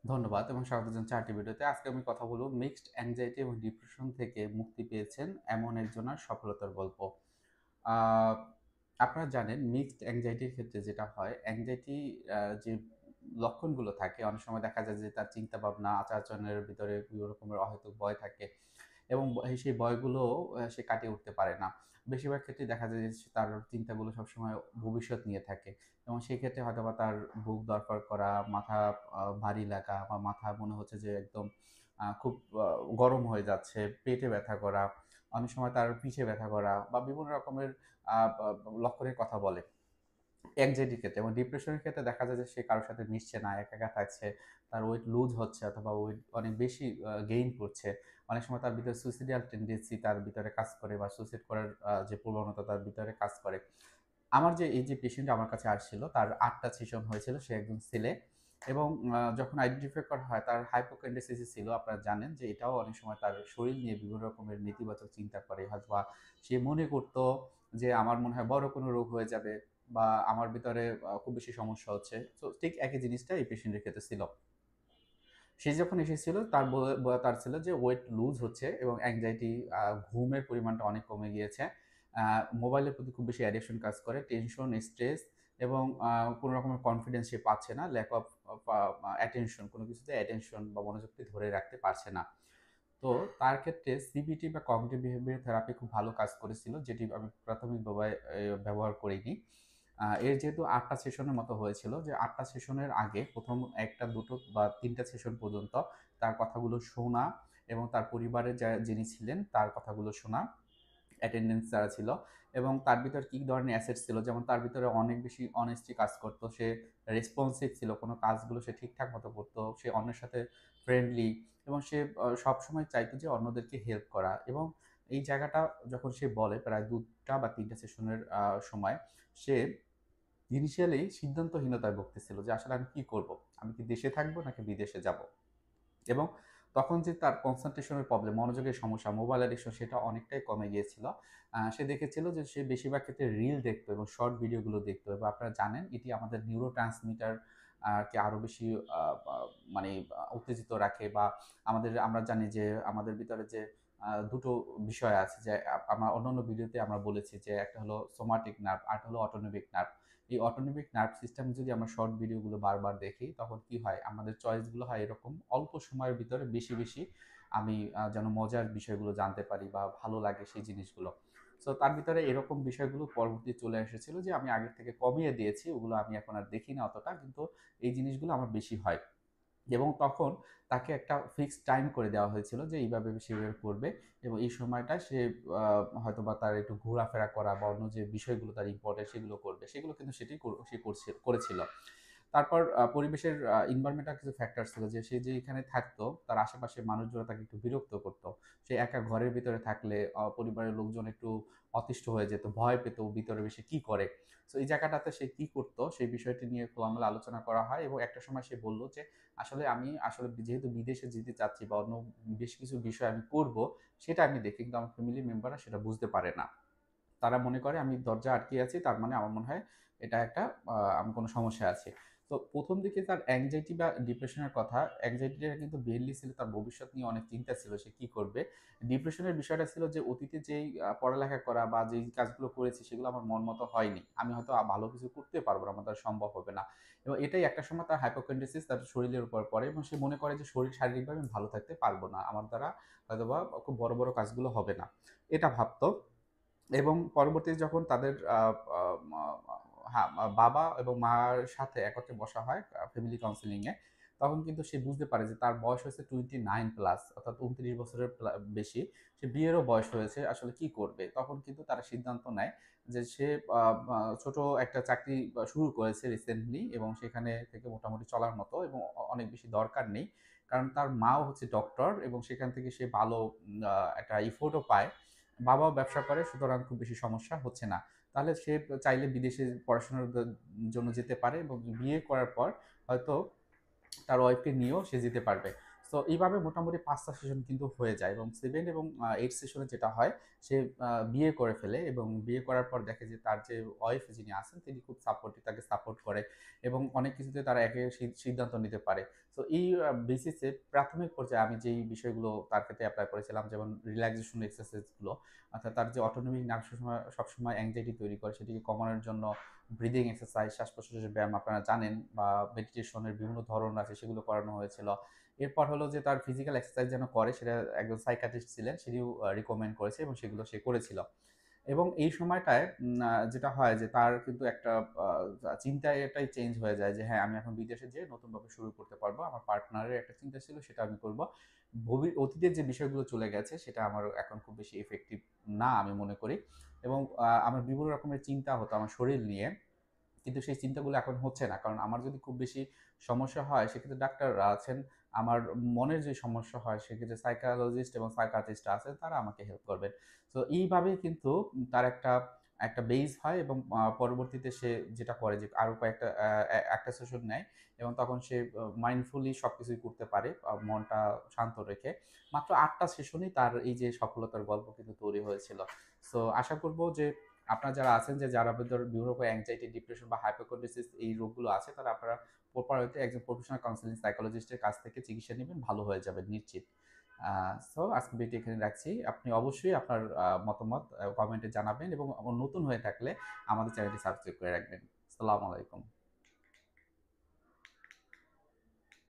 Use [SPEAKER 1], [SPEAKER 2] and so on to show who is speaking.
[SPEAKER 1] ধন্যবাদ এবং স্বাগত জানাচ্ছি আরটি ভিডিওতে। আজকে আমি কথা বলব মিক্সড অ্যাংজাইটি এবং ডিপ্রেশন থেকে মুক্তি পেয়েছেন এমন একজনের সফলতার গল্প। আ আপনারা জানেন মিক্সড অ্যাংজাইটির ক্ষেত্রে যেটা হয়, অ্যাংজাইটি যে লক্ষণগুলো থাকে অনেক সময় দেখা যায় যে তার চিন্তাভাবনা, আচার-আচরণের ভিতরে বিভিন্ন রকমের অহেতুক ভয় থাকে এবং সেই ভয়গুলো সে কাটিয়ে উঠতে পারে না। বেশিরভাগ ক্ষেত্রেই দেখা যায় যে তার চিন্তাগুলো সবসময় ভবিষ্যৎ নিয়ে থাকে এবং সেই ক্ষেত্রে হয়তোবা তার বুক ধড়ফড় করা, মাথা ভারী লাগা বা মাথা মনে হচ্ছে যে একদম খুব আ গরম হয়ে যাচ্ছে, পেটে ব্যথা করা, অনেক সময় তার পিঠে ব্যথা করা বা বিভিন্ন রকমের আ বা লক্ষণের কথা বলে। এনজাইটির ক্ষেত্রে এবং ডিপ্রেশনের ক্ষেত্রে দেখা যায় যে সে কারো সাথে মিশছে না, একা, একা থাকছে। তার ওয়েট লুজ হচ্ছে অথবা ওয়েট অনেক বেশি গেইন করছে। অনেক সময় তার ভিতরে সুইসাইডাল টেনডেন্সি তার ভিতরে কাজ করে বা সুইসাইড করার যে প্রবণতা তার ভিতরে কাজ করে। আমার এই যে পেশেন্ট আমার কাছে আসছিল তার ৮ টা সেশন হয়েছিল। সে একজন ছেলে এবং যখন আইডেন্টিফাই করা হয় তার হাইপোকন্ড্রিসিস ছিল। আপনারা জানেন যে এটাও অনেক সময় তার শরীর নিয়ে বিভিন্ন রকমের নেতিবাচক চিন্তা করে। হয়তোবা সে মনে করত যে আমার মনে হয় বড় কোনো রোগ হয়ে যাবে বা আমার ভিতরে খুব বেশি সমস্যা হচ্ছে। তো ঠিক একই জিনিসটা এই পেশেন্টের ক্ষেত্রে ছিল। সে যখন এসেছিল তার ছিল যে ওয়েট লুজ হচ্ছে এবং অ্যাংজাইটি ঘুমের পরিমাণটা অনেক কমে গিয়েছে। আ মোবাইলের প্রতি খুব বেশি অ্যাডিকশন কাজ করে। টেনশন, স্ট্রেস এবং কোন রকমের কনফিডেন্স সে পাচ্ছে না। Lack of of a attention কোন কিছুতে অ্যাটেনশন বা মনোযোগটি ধরে রাখতে পারছে না। তো তার ক্ষেত্রে সিবিটি বা কগনিটিভ বিহেভিয়ার থেরাপি খুব ভালো কাজ করেছিল, যেটি আমি প্রাথমিকভাবে ব্যবহার করিনি। এর যেহেতু ৮ টা সেশনের মতো হয়েছিল, যে ৮ টা সেশনের আগে ১ম ১ টা ২ টো বা ৩ টা সেশন পর্যন্ত তার কথাগুলো শোনা এবং তার পরিবারের যিনি ছিলেন তার কথাগুলো শোনা, অ্যাটেন্ডেন্স যারা ছিল এবং তার ভিতর কি ধরনের অ্যাসেট ছিল, যেমন তার ভিতরে অনেক বেশি অনেস্টি কাজ করত। সে রেসপন্সিভ ছিল। কোন কাজগুলো সে ঠিকঠাক মতো করত। সে অন্যের সাথে ফ্রেন্ডলি এবং সে সবসময় চাইতো যে অন্যদেরকে হেল্প করা এবং এই জায়গাটা যখন সে বলে প্রায় ২ টা বা ৩ টা সেশনের সময় সে ইনিশিয়ালি সিদ্ধান্তহীনতায় ভুগতেছিল যে আসলে আমি কি করব? আমি কি দেশে থাকবো নাকি বিদেশে যাব? এবং তখন যে তার কনসেনট্রেশন এর প্রবলেম, মনোযোগের সমস্যা, মোবাইল অ্যাডিকশন সেটা অনেকটাই কমে গিয়েছিল। সে দেখেছিল যে সে বেশিরভাগ ক্ষেত্রে রিল দেখতো এবং শর্ট ভিডিওগুলো দেখতো এবং আপনারা জানেন এটি আমাদের নিউরো ট্রান্সমিটার কে আরো বেশি আ আ মানে উত্তেজিত রাখে বা আমরা জানি যে আমাদের ভিতরে যে ২ টো বিষয় আছে যে আমরা অন্যান্য ভিডিওতে আমরা বলেছি যে একটা হলো সোমাটিক নার্ভ, আরেকটা হলো অটোনমিক নার্ভ। এই অটোনমিক নার্ভ সিস্টেম যদি আমরা শর্ট ভিডিওগুলো বারবার দেখি, তখন কি হয়? আমাদের চয়েস গুলো হয় এরকম অল্প সময়ের ভিতরে বেশি, বেশি আমি যেন মজার বিষয়গুলো জানতে পারি বা ভালো লাগে সেই জিনিসগুলো। সো তার ভিতরে এরকম বিষয়গুলো পরবর্তী চলে এসেছিল যে আমি আগের থেকে কমিয়ে দিয়েছি। ওগুলো আমি এখন আর দেখি না অতটা। কিন্তু এই জিনিসগুলো আমার বেশি হয়। এবং তখন তাকে একটা ফিক্সড টাইম করে দেওয়া হয়েছিল যে এইভাবে সে এভাবে করবে এবং এই সময়টায় সে আ হয়তোবা তার একটু ঘোরাফেরা করা বা অন্য যে বিষয়গুলো তার ইম্পোর্টেন্ট সেগুলো করবে। সেগুলো কিন্তু সেটি সে করেছিল। তারপর পরিবেশের environmental কিছু ফ্যাক্টর ছিল যে সে যেখানে থাকতো তার আশেপাশের মানুষজনরা তাকে একটু বিরক্ত করত। সে একা ঘরের ভিতরে থাকলে পরিবারের লোকজন একটু অতিষ্ঠ হয়ে যেত, ভয় পেত ভিতরে সে কি করে? সো এই জায়গাটাতে সে কি করত সেই বিষয়টি নিয়ে খোলামেলা আলোচনা করা হয় এবং একটা সময় সে বলল যে, "আসলে আমি আসলে যেহেতু বিদেশে যেতে চাচ্ছি বা অন্য বেশ কিছু বিষয় আমি করব, সেটা আমি দেখি। কিন্তু আমার ফ্যামিলি মেম্বাররা সেটা বুঝতে পারে না।" তারা মনে করে আমি দরজা আটকিয়ে আছি। তার মানে আমার মনে হয় এটা একটা আমি কোনো সমস্যায় আছি। তো ১ম দিকে তার anxiety বা ডিপ্রেশন এর কথা, anxiety টা কিন্তু মেইনলি ছিল তার ভবিষ্যৎ নিয়ে অনেক চিন্তা ছিল সে কি করবে। ডিপ্রেশন এর বিষয়টা ছিল যে অতীতে যেই পড়ালেখা করা বা যেই কাজগুলো করেছি সেগুলো আমার মন মতো হয়নি। আমি হয়তো ভালো কিছু করতে পারব না, আমার দ্বারা সম্ভব হবে না। এবং এটাই একটা সময় তার hypochondriasis তার শরীরের উপর পড়ে এবং সে মনে করে যে শারীরিকভাবে আমি ভালো থাকতে পারব না। আমার দ্বারা হয়তোবা খুব বড়, বড় কাজগুলো হবে না। এটা ভাবত। এবং পরবর্তীতে যখন তাদের আ আ মা হ্যাঁ, বাবা এবং মার সাথে একত্রে বসা হয় ফ্যামিলি কাউন্সেলিং এ, তখন কিন্তু সে বুঝতে পারে যে তার বয়স হয়েছে 29 প্লাস অর্থাৎ ২৯ বছরের বেশি। সে বিয়েরও বয়স হয়েছে। আসলে কি করবে? তখন কিন্তু তারা সিদ্ধান্ত নেয় যে সে আ আ ছোট একটা চাকরি শুরু করেছে রিসেন্টলি এবং সেখানে থেকে মোটামুটি চলার মতো এবং অনেক বেশি দরকার নেই। কারণ তার মাও হচ্ছে ডক্টর এবং সেখান থেকে সে ভালো একটা ইফোর্ট ও পায়। বাবাও ব্যবসা করে, সুতরাং খুব বেশি সমস্যা হচ্ছে না। তাহলে সে চাইলে বিদেশে পড়াশোনার জন্য যেতে পারে এবং বিয়ে করার পর হয়তো তার ওয়াইফকে নিয়েও সে যেতে পারবে। সো এইভাবে মোটামুটি ৫টা সেশন কিন্তু হয়ে যায় এবং 7 এবং 8 সেশনে যেটা হয় সে বিয়ে করে ফেলে এবং বিয়ে করার পর দেখে যে তার যে ওয়াইফ যিনি আছেন তিনি খুব সাপোর্টিভ, তাকে সাপোর্ট করে এবং অনেক কিছুতে তারা একে সিদ্ধান্ত নিতে পারে। তো এই বেসিসে প্রাথমিক পর্যায়ে আমি যেই বিষয়গুলো তার ক্ষেত্রে এপ্লাই করেছিলাম, যেমন রিল্যাক্সেশন এক্সারসাইজগুলো, অর্থাৎ তার যে অটোনমিক নার্ভ সবসময় অ্যাংজাইটি তৈরি করে সেটিকে কমানোর জন্য ব্রিদিং এক্সারসাইজ, শ্বাস-প্রশ্বাসের ব্যায়াম আপনারা জানেন, বা মেডিটেশনের বিভিন্ন ধরন আছে সেগুলো করানো হয়েছিল। এরপর হলো যে তার ফিজিক্যাল এক্সারসাইজ যেন করে, সেটা একজন সাইকিয়াট্রিস্ট ছিলেন, সেটিও রিকমেন্ড করেছে এবং সেগুলো সে করেছিল। এবং এই সময়টায় যেটা হয় যে তার কিন্তু একটা চিন্তায় এটাই চেঞ্জ হয়ে যায় যে হ্যাঁ, আমি এখন বিদেশে যেয়ে নতুনভাবে শুরু করতে পারবো। আমার পার্টনারের একটা চিন্তা ছিল, সেটা আমি করব। অতীতের যে বিষয়গুলো চলে গেছে সেটা আমার এখন খুব বেশি ইফেক্টিভ না আমি মনে করি। এবং আমার বিভিন্ন রকমের চিন্তা হতো আমার শরীর নিয়ে। কিন্তু সেই চিন্তাগুলো এখন হচ্ছে না। কারণ আমার যদি খুব বেশি সমস্যা হয় সেক্ষেত্রে ডাক্তাররা আছেন। আমার মনের যে সমস্যা হয় সেক্ষেত্রে সাইকিয়ালজিস্ট এবং সাইকিয়াট্রিস্ট আছেন, তারা আমাকে হেল্প করবেন। তো এইভাবেই কিন্তু তার একটা বেস হয় এবং পরবর্তীতে সে যেটা করে যে আরো কয়েকটা একটা সেশন নেয় এবং তখন সে মাইন্ডফুলি সবকিছুই করতে পারে মনটা শান্ত রেখে। মাত্র ৮ টা সেশনেই তার এই যে সফলতার গল্প কিন্তু তৈরি হয়েছিল। সো আশা করব যে আপনারা যারা আছেন, যে যারা বিভিন্ন রকম অ্যাংজাইটি, ডিপ্রেশন বা হাইপোকন্ড্রিসিস এই রোগগুলো আছে, তারা আপনারা প্রপার ওয়েতে একজন প্রফেশনাল কাউন্সেলিং সাইকোলজিস্টের কাছ থেকে চিকিৎসা নিবেন, ভালো হয়ে যাবেন নিশ্চিত। সো আজকে ভিডিও এখানে রাখছি। আপনি অবশ্যই আপনার মতামত কমেন্টে জানাবেন এবং নতুন হয়ে থাকলে আমাদের চ্যানেলটি সাবস্ক্রাইব করে রাখবেন। আসসালামু আলাইকুম।